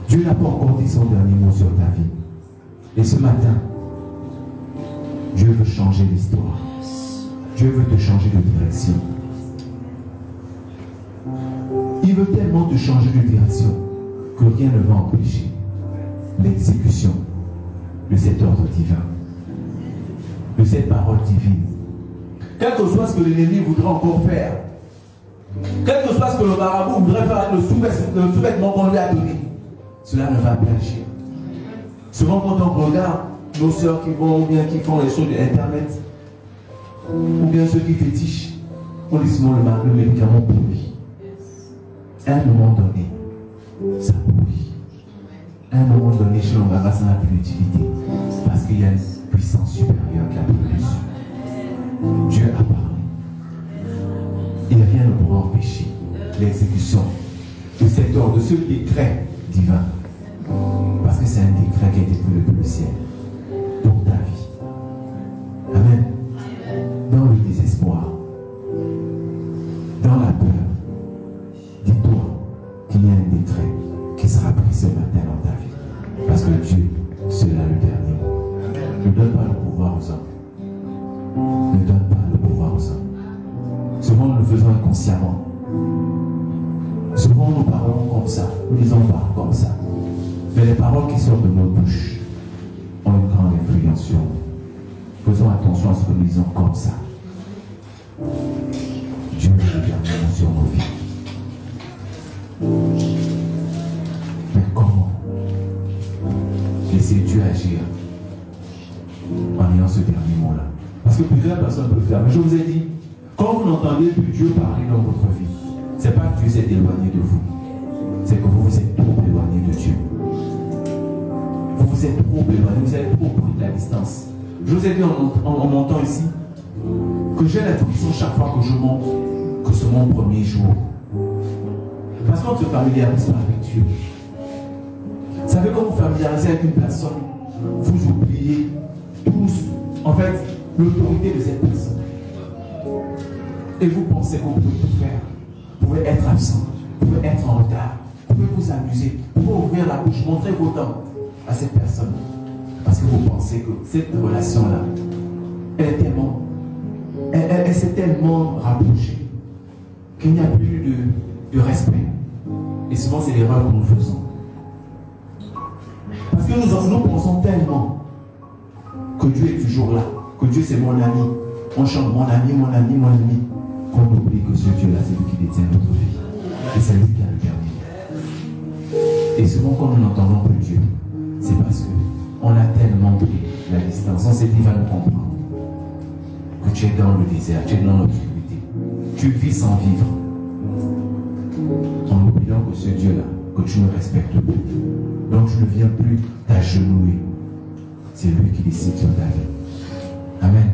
Dieu n'a pas encore dit son dernier mot sur ta vie. Et ce matin, Dieu veut changer l'histoire. Dieu veut te changer de direction. Il veut tellement te changer de direction que rien ne va empêcher l'exécution de cet ordre divin, de cette parole divine. Quel que soit ce que l'ennemi voudra encore faire, quel que soit ce que le marabout voudrait faire avec le sous-vêtement qu'on lui a donné, cela ne va pas agir. Souvent quand on regarde nos sœurs qui vont ou bien qui font les choses d'internet, ou bien ceux qui fétichent, on dit souvent le médicament pourri. À un moment donné, ça pourrit. À un moment donné, chez l'Ongara, ça n'a plus d'utilité. Parce qu'il y a une puissance supérieure qui a plus. Dieu a parlé. Et rien ne pourra empêcher l'exécution de cet ordre, de ce décret divin. Parce que c'est un décret qui a été plus haut que le ciel. Pour ta vie. Amen. Dans le désespoir, dans la peur, dis-toi qu'il y a un décret qui sera pris ce matin dans ta vie. Parce que Dieu, c'est là le dernier mot. Ne donne pas le pouvoir aux hommes. Ne donne pas le pouvoir aux hommes. Souvent nous le faisons inconsciemment. Souvent nous parlons comme ça. Nous disons pas comme ça. Mais les paroles qui sortent de nos bouches ont une grande influence sur nous. Faisons attention à ce que nous disons comme ça. Dieu est le dernier mot sur nos vies. Mais comment laisser Dieu agir en ayant ce dernier mot-là? Parce que plusieurs personnes peuvent le faire. Mais je vous ai dit, quand vous n'entendez plus Dieu parler dans votre vie, ce n'est pas que Dieu s'est éloigné de vous. C'est que vous vous êtes trop éloigné de Dieu. Vous vous êtes trop éloigné, vous avez trop pris de la distance. Je vous ai dit en montant ici que j'ai l'impression chaque fois que je monte que c'est mon premier jour. Parce qu'on se familiarise pas avec Dieu. Vous savez, quand vous familiarisez avec une personne, vous oubliez tous, en fait, l'autorité de cette personne. Et vous pensez que vous pouvez tout faire. Vous pouvez être absent, vous pouvez être en retard, vous pouvez vous amuser, vous pouvez ouvrir la bouche, montrer vos dents à cette personne. Parce que vous pensez que cette relation-là, elle s'est tellement rapprochée qu'il n'y a plus de respect. Et souvent, c'est l'erreur que nous faisons. Parce que nous pensons tellement que Dieu est toujours là, que Dieu c'est mon ami. On chante mon ami, mon ami, mon ami. Qu'on oublie que ce Dieu-là, c'est lui qui détient notre vie. Et c'est lui qui a le dernier. Et souvent, quand nous n'entendons plus Dieu, c'est parce qu'on a tellement pris la distance. On s'est dit, va nous comprendre. Que tu es dans le désert, tu es dans l'obscurité. Tu vis sans vivre. En oubliant que ce Dieu-là, que tu ne respectes plus. Donc tu ne viens plus t'agenouiller. C'est lui qui décide sur ta vie. Amen.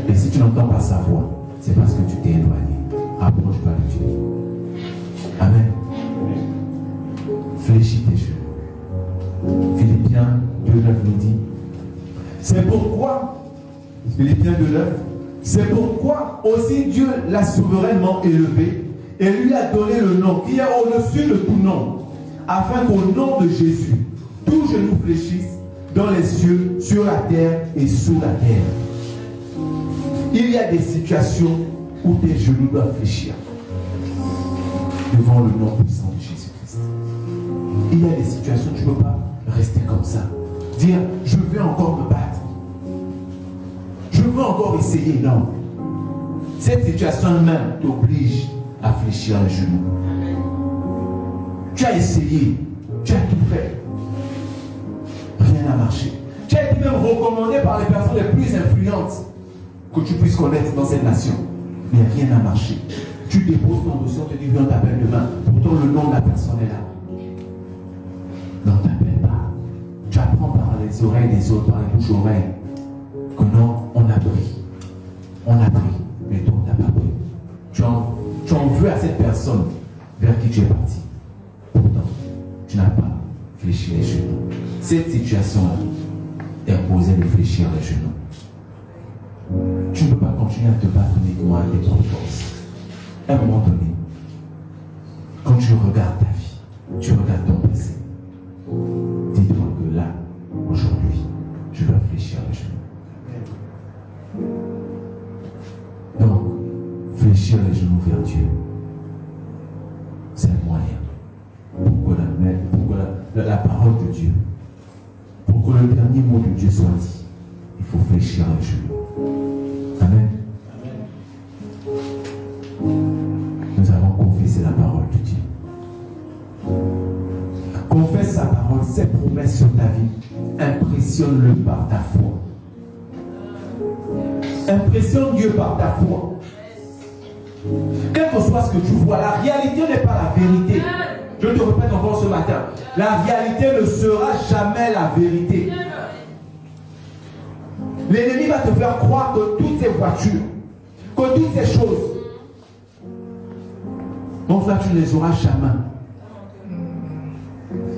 Et si tu n'entends pas sa voix, c'est parce que tu t'es éloigné. Rapproche-toi de Dieu. Amen. Fléchis tes cheveux. Philippiens 2,9 nous dit, c'est pourquoi, Philippiens 2,9, c'est pourquoi aussi Dieu l'a souverainement élevé et lui a donné le nom qui est au-dessus de tout nom, afin qu'au nom de Jésus, tout genou fléchisse dans les cieux, sur la terre et sous la terre. Il y a des situations où tes genoux doivent fléchir devant le nom puissant de Jésus-Christ. Il y a des situations où tu ne peux pas rester comme ça. Dire, je veux encore me battre. Je veux encore essayer. Non. Cette situation même t'oblige à fléchir les genoux. Tu as essayé. Tu as tout fait. Rien n'a marché. Tu as été même recommandé par les personnes les plus influentes que tu puisses connaître dans cette nation. Mais rien n'a marché. Tu déposes ton dossier, on te dit, viens, on t'appelle demain. Pourtant, le nom de la personne est là. Non, on ne t'appelle pas. Tu apprends par les oreilles des autres, par les bouches-oreilles, que non, on a pris. On a pris, mais toi, on n'a pas pris. Tu en veux à cette personne vers qui tu es parti. Pourtant, tu n'as pas fléchi les genoux. Cette situation-là imposait de fléchir les genoux. Tu ne peux pas continuer à te battre uniquement avec tes propres forces. À un moment donné, quand tu regardes ta vie, tu regardes ton passé, dis-toi que là, aujourd'hui, je dois fléchir les genoux. Donc, fléchir les genoux vers Dieu, c'est un moyen pour que la parole de Dieu, pour que le dernier mot de Dieu soit dit, il faut fléchir les genoux. Amen. Nous avons confessé la parole de Dieu. Confesse sa parole, ses promesses sur ta vie. Impressionne-le par ta foi. Impressionne Dieu par ta foi. Quel que soit ce que tu vois, la réalité n'est pas la vérité. Je te répète encore ce matin. La réalité ne sera jamais la vérité. L'ennemi va te faire croire que toutes ces voitures, que toutes ces choses, donc là tu ne les auras jamais.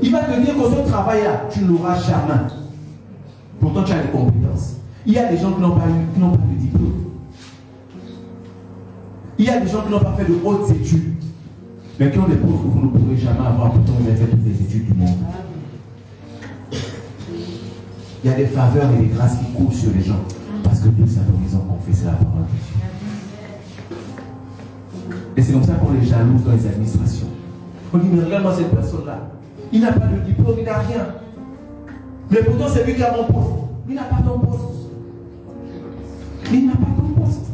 Il va te dire que ce travail-là, tu ne l'auras jamais. Pourtant tu as des compétences. Il y a des gens qui n'ont pas de diplôme. Il y a des gens qui n'ont pas fait de hautes études, mais qui ont des postes que vous ne pourrez jamais avoir, pourtant vous avez fait toutes les études du monde. Il y a des faveurs et des grâces qui coulent sur les gens, parce que tout simplement ils ont confessé la parole de Dieu. Et c'est comme ça qu'on les jalouse dans les administrations. On dit, mais regarde-moi cette personne-là. Il n'a pas de diplôme, il n'a rien. Mais pourtant c'est lui qui a mon poste. Il n'a pas ton poste. Il n'a pas ton poste.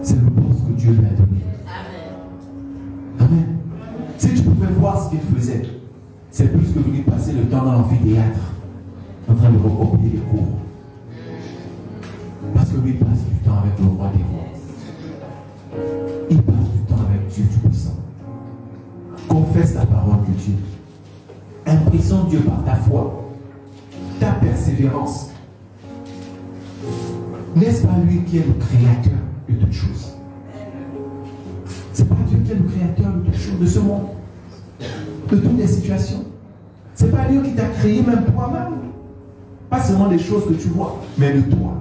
C'est le poste que Dieu lui a donné. Amen. Si tu pouvais voir ce qu'il faisait, c'est plus que venir passer le temps dans l'amphithéâtre en train de recopier les cours. Parce que lui il passe du temps avec le roi des rois. Il passe du temps avec Dieu Tout-Puissant. Confesse la parole de Dieu. Impressionne Dieu par ta foi, ta persévérance. N'est-ce pas lui qui est le créateur de toutes choses? C'est pas Dieu qui est le créateur de toutes choses, de ce monde, de toutes les situations. C'est pas Dieu qui t'a créé même toi-même. Pas seulement des choses que tu vois, mais de toi.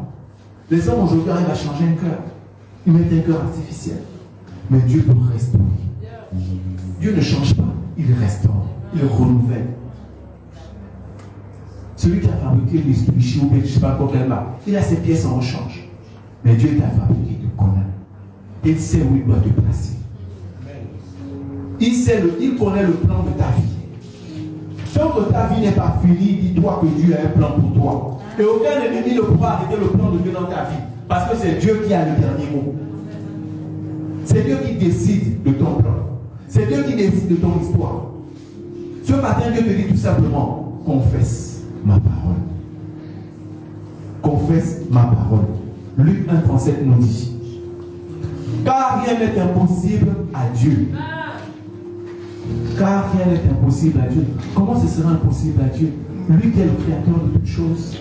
Les hommes aujourd'hui arrivent à changer un cœur. Ils mettent un cœur artificiel. Mais Dieu peut restaurer. Dieu ne change pas, il restaure, il renouvelle. Celui qui a fabriqué les Mitsubishi ou je ne sais pas quoi qu'elle va, il a ses pièces en rechange. Mais Dieu t'a fabriqué, te connaît. Il sait où il doit te placer. Il connaît le plan de ta vie. Tant que ta vie n'est pas finie, dis-toi que Dieu a un plan pour toi. Et aucun ennemi ne pourra arrêter le plan de Dieu dans ta vie. Parce que c'est Dieu qui a le dernier mot. C'est Dieu qui décide de ton plan. C'est Dieu qui décide de ton histoire. Ce matin, Dieu te dit tout simplement, confesse ma parole. Confesse ma parole. Luc 1,37 nous dit, car rien n'est impossible à Dieu. Car rien n'est impossible à Dieu. Comment ce sera impossible à Dieu? Lui qui est le créateur de toutes choses.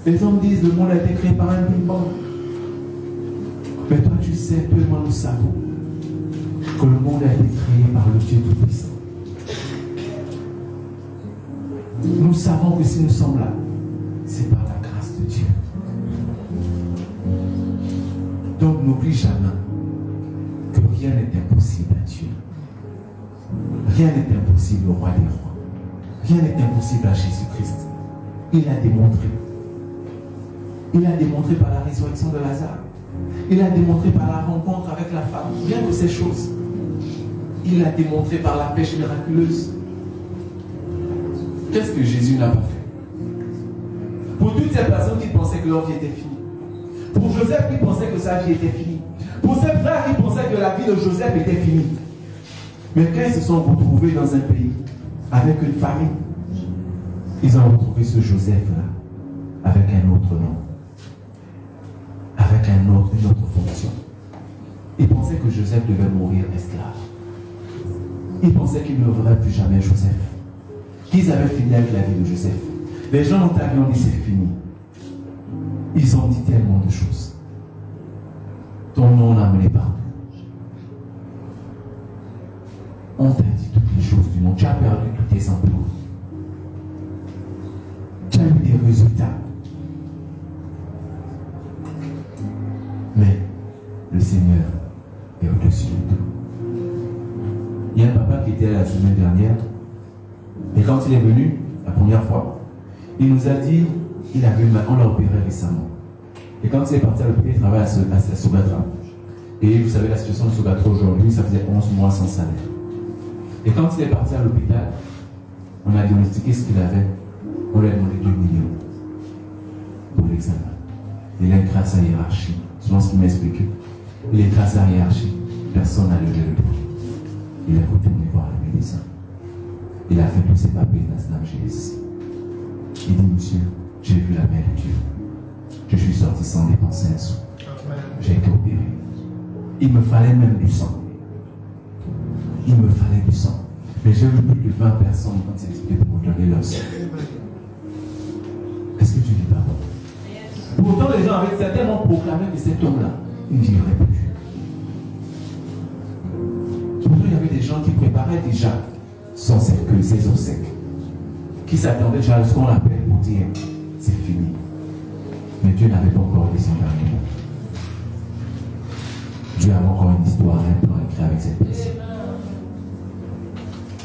Les hommes disent, le monde a été créé par un big-bang. Mais toi tu sais, toi et moi nous savons que le monde a été créé par le Dieu Tout-Puissant. Nous savons que si nous sommes là, c'est par la grâce de Dieu. Donc n'oublie jamais impossible à Dieu. Rien n'est impossible au roi des rois. Rien n'est impossible à Jésus-Christ. Il a démontré. Il a démontré par la résurrection de Lazare. Il a démontré par la rencontre avec la femme. Rien de ces choses. Il a démontré par la pêche miraculeuse. Qu'est-ce que Jésus n'a pas fait? Pour toutes ces personnes qui pensaient que leur vie était finie. Pour Joseph qui pensait que sa vie était finie. Pour ses frères qui pensaient que la vie de Joseph était finie. Mais quand ils se sont retrouvés dans un pays avec une famille, ils ont retrouvé ce Joseph-là avec un autre nom, avec une autre fonction. Ils pensaient que Joseph devait mourir esclave. Ils pensaient qu'il ne verrait plus jamais Joseph. Qu'ils avaient fini avec la vie de Joseph. Les gens ont arrivé, ont dit c'est fini. Ils ont dit tellement de choses. Ton nom l'a amené partout. On t'a dit toutes les choses du monde. Tu as perdu tous tes emplois. Tu as eu des résultats. Mais le Seigneur est au-dessus de tout. Il y a un papa qui était là la semaine dernière. Et quand il est venu, la première fois, il nous a dit, on l'a opéré récemment. Et quand il est parti à l'hôpital, il travaille à Sogatra. Et vous savez, la situation de Sogatra aujourd'hui, ça faisait 11 mois sans salaire. Et quand il est parti à l'hôpital, on a diagnostiqué ce qu'il avait. On lui a demandé 2 millions pour l'examen. Il est grâce à la hiérarchie. Selon ce qu'il m'a expliqué, il est grâce à la hiérarchie. Personne n'a levé le doigt. Il est retourné voir le médecin. Il a fait tous ses papiers dans la Jésus. Il dit, monsieur, j'ai vu la main de Dieu. Je suis sorti sans dépenser un sou. J'ai été opéré. Il me fallait même du sang. Il me fallait du sang. Mais j'ai eu plus de 20 personnes quand c'est expliqué pour me donner leur sang. Est-ce que tu dis pardon? Pourtant, les gens avaient certainement proclamé que cet homme-là, il ne vivrait plus. Pourtant, il y avait des gens qui préparaient déjà son cercueil, ses obsèques, qui s'attendaient déjà à ce qu'on l'appelle pour dire c'est fini. Mais Dieu n'avait pas encore dit son dernier mot. Dieu avait encore une histoire, un plan écrit avec cette personne.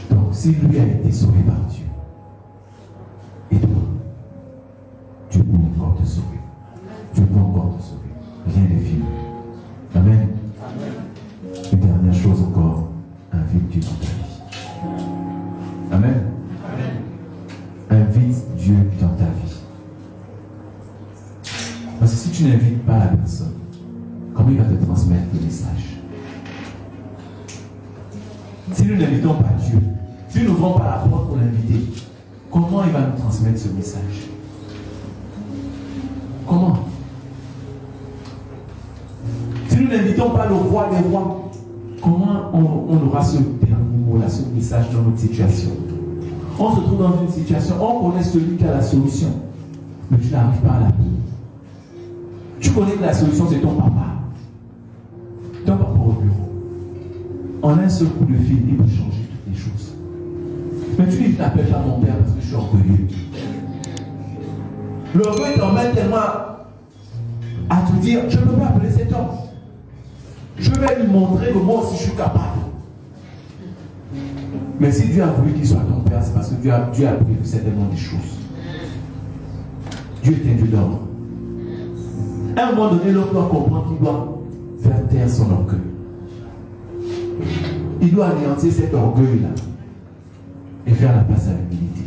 Donc, si lui a été sauvé par Dieu, et toi, Dieu peut encore te sauver. Dieu peut encore te sauver. Rien n'est fini. Amen. Une dernière chose encore, invite Dieu dans ta vie. Amen. Invite Dieu dans ta vie. Parce que si tu n'invites pas la personne, comment il va te transmettre le message? Si nous n'invitons pas Dieu, si nous n'ouvrons pas la porte pour l'inviter, comment il va nous transmettre ce message? Comment? Si nous n'invitons pas le roi des rois, comment on aura ce dernier mot là, ce message dans notre situation? On se trouve dans une situation, on connaît celui qui a la solution, mais tu n'arrives pas à la trouver. Tu connais que la solution c'est ton papa. Ton papa au bureau. En un seul coup de fil, il peut changer toutes les choses. Mais tu dis, je n'appelle pas mon père parce que je suis orgueilleux. L'orgueil t'emmène tellement à te dire, je ne peux pas appeler cet homme. Je vais lui montrer que moi aussi je suis capable. Mais si Dieu a voulu qu'il soit ton père, c'est parce que Dieu a prévu certainement des choses. Dieu est un Dieu d'ordre. À un moment donné, l'homme doit comprendre qu'il doit faire taire son orgueil. Il doit anéantir cet orgueil-là et faire la place à l'humilité.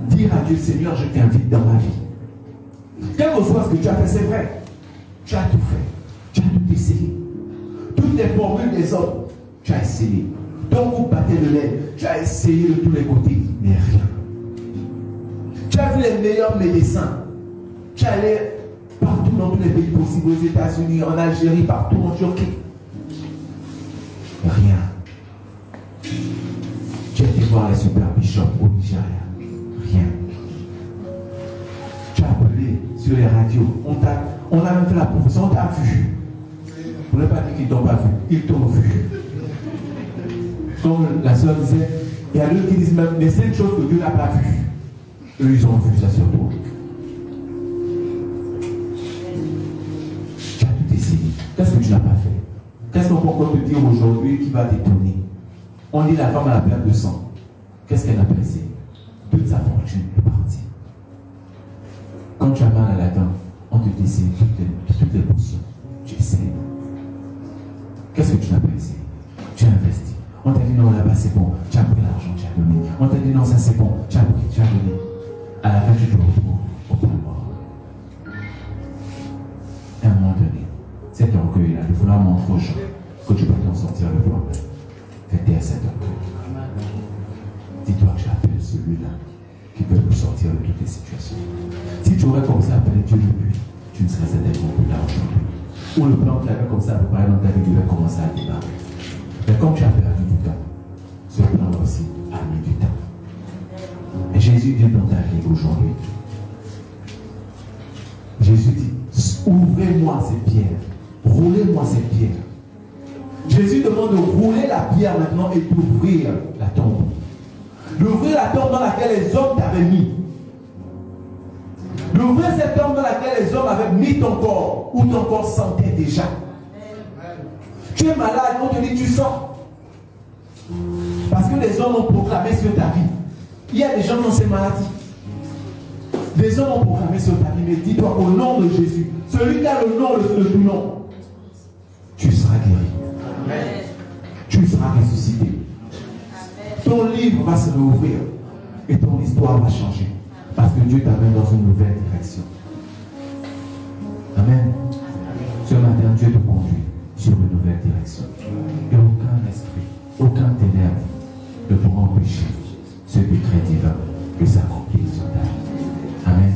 Dire à Dieu, Seigneur, je t'invite dans ma vie. Quel que soit ce que tu as fait, c'est vrai. Tu as tout fait. Tu as tout essayé. Toutes les formules des hommes, tu as essayé. Ton groupe battait de l'air, tu as essayé de tous les côtés, mais rien. Tu as vu les meilleurs médecins. Tu es allé partout dans tous les pays possibles, aux États-Unis, en Algérie, partout en Turquie. Rien. Tu as été voir les super bishops au Nigeria. Rien. Tu as appelé sur les radios. On a même fait la profession, on t'a vu. On n'a pas dit qu'ils ne t'ont pas vu, ils t'ont vu. Comme la soeur disait, il y a d'autres qui disent même, mais c'est une chose que Dieu n'a pas vue. Eux, ils ont vu ça sur toi. Tu as tout essayé. Qu'est-ce que tu n'as pas fait? Qu'est-ce qu'on peut encore te dire aujourd'hui qui va t'étonner? On dit la femme à la perte de sang. Qu'est-ce qu'elle a pensé? Toute sa fortune est partie. Quand tu as mal à la dent, on te dessine toutes les portions. Tu essaies. Qu'est-ce que tu n'as pas essayé? Tu as investi. On t'a dit non, là-bas c'est bon. Tu as pris l'argent, tu as donné. On t'a dit non, ça c'est bon. Tu as pris, tu as donné. À la fin, tu te retrouves au point mort. À un moment donné, cet orgueil-là, de vouloir montrer aux gens que tu peux t'en sortir le problème. Fais taire cet orgueil. Dis-toi que j'appelle celui-là qui peut nous sortir de toutes les situations. Si tu aurais commencé à appeler Dieu depuis, tu ne serais certainement plus là aujourd'hui. Ou le plan que tu avais comme ça à préparer dans ta vie devait commencer à démarrer. Mais comme tu as perdu du temps, ce plan aussi a mis du temps. Et Jésus vient dans ta vie aujourd'hui. Jésus dit, ouvrez-moi ces pierres, roulez-moi ces pierres. Jésus demande de rouler la pierre maintenant et d'ouvrir la tombe. D'ouvrir la tombe dans laquelle les hommes t'avaient mis. D'ouvrir cette tombe dans laquelle les hommes avaient mis ton corps, où ton corps sentait déjà. Tu es malade, on te dit tu sors. Parce que les hommes ont proclamé sur ta vie. Il y a des gens qui ont ces maladies. Les hommes ont proclamé sur ta vie, mais dis-toi au nom de Jésus, celui qui a le nom, le tout nom, tu seras guéri. Amen. Tu seras ressuscité. Amen. Ton livre va se rouvrir et ton histoire va changer. Parce que Dieu t'amène dans une nouvelle direction. Amen. Ce matin, Dieu te conduit sur une nouvelle direction. Et aucun esprit, aucun ténèbre ne pourra empêcher ce décret divin de s'accomplir sur ta vie. Amen.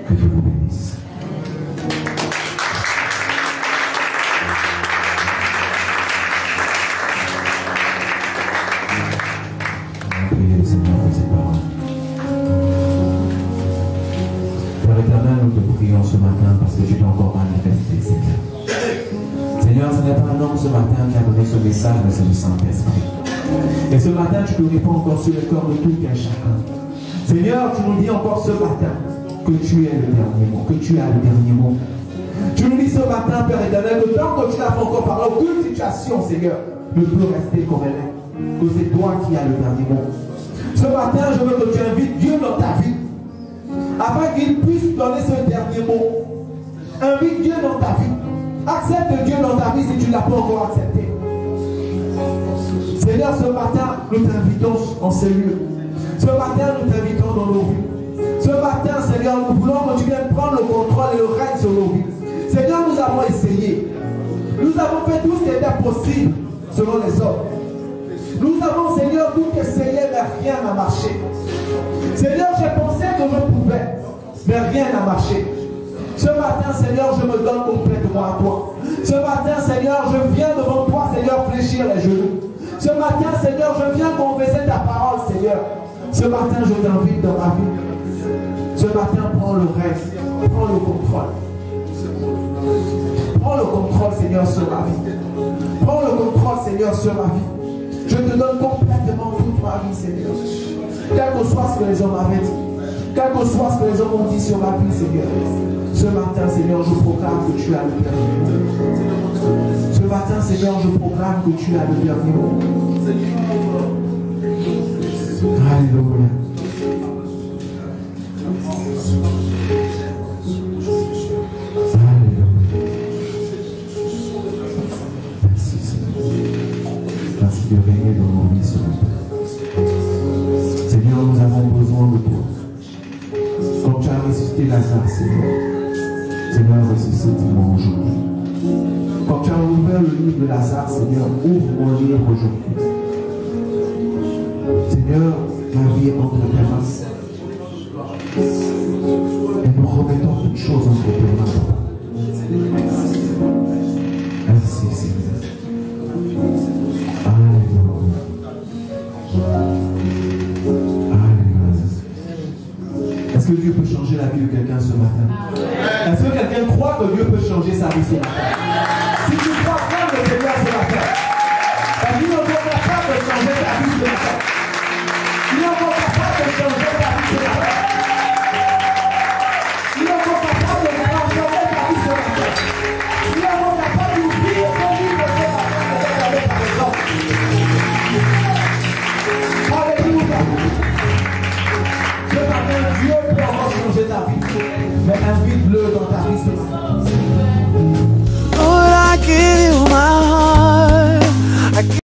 Que Dieu vous bénisse. Priez le Seigneur pour ses paroles. Père éternel, nous te prions ce matin parce que tu t'es encore manifesté, Seigneur. Seigneur, ce n'est pas un homme ce matin qui a donné ce message, mais c'est le Saint-Esprit. Et ce matin, tu te réponds encore sur le corps de tout un chacun. Seigneur, tu nous dis encore ce matin que tu es le dernier mot, que tu as le dernier mot. Tu nous dis ce matin, Père éternel, que tant que tu n'as pas encore parlé, aucune situation, Seigneur, ne peut rester comme elle est. Que c'est toi qui as le dernier mot. Ce matin, je veux que tu invites Dieu dans ta vie, afin qu'il puisse donner ce dernier mot. Invite Dieu dans ta vie. Accepte Dieu dans ta vie si tu ne l'as pas encore accepté. Seigneur, ce matin, nous t'invitons en ces lieux. Ce matin, nous t'invitons dans nos vies. Ce matin, Seigneur, nous voulons que tu viennes prendre le contrôle et le règne sur nos vies. Seigneur, nous avons essayé. Nous avons fait tout ce qui était possible selon les hommes. Nous avons, Seigneur, tout essayé, mais rien n'a marché. Seigneur, j'ai pensé que je pouvais, mais rien n'a marché. Ce matin, Seigneur, je me donne complètement à toi. Ce matin, Seigneur, je viens devant toi, Seigneur, fléchir les genoux. Ce matin, Seigneur, je viens confesser ta parole, Seigneur. Ce matin, je t'invite dans ma vie. Ce matin, prends le reste, prends le contrôle. Prends le contrôle, Seigneur, sur ma vie. Prends le contrôle, Seigneur, sur ma vie. Je te donne complètement toute ma vie, Seigneur. Quel que soit ce que les hommes avaient dit, quel que soit ce que les hommes ont dit sur ma vie, Seigneur. Ce matin, Seigneur, je proclame que tu as le dernier mot. Ce matin, Seigneur, je proclame que tu as le dernier mot. Alléluia. Alléluia. Merci, Seigneur. Merci de régner dans nos vies ce matin. Seigneur, nous avons besoin de toi. Comme tu as ressuscité Lazare, Seigneur. Seigneur, ressuscite-moi aujourd'hui. Quand tu as ouvert le livre de Lazare, Seigneur, ouvre mon livre aujourd'hui. Seigneur, ma vie est entre tes mains. Et nous remettons toutes choses entre tes mains. Merci, Seigneur. Alléluia. Alléluia. Est-ce que Dieu peut changer la vie de quelqu'un ce matin? Est-ce que quelqu'un croit que Dieu peut changer sa vie ce matin?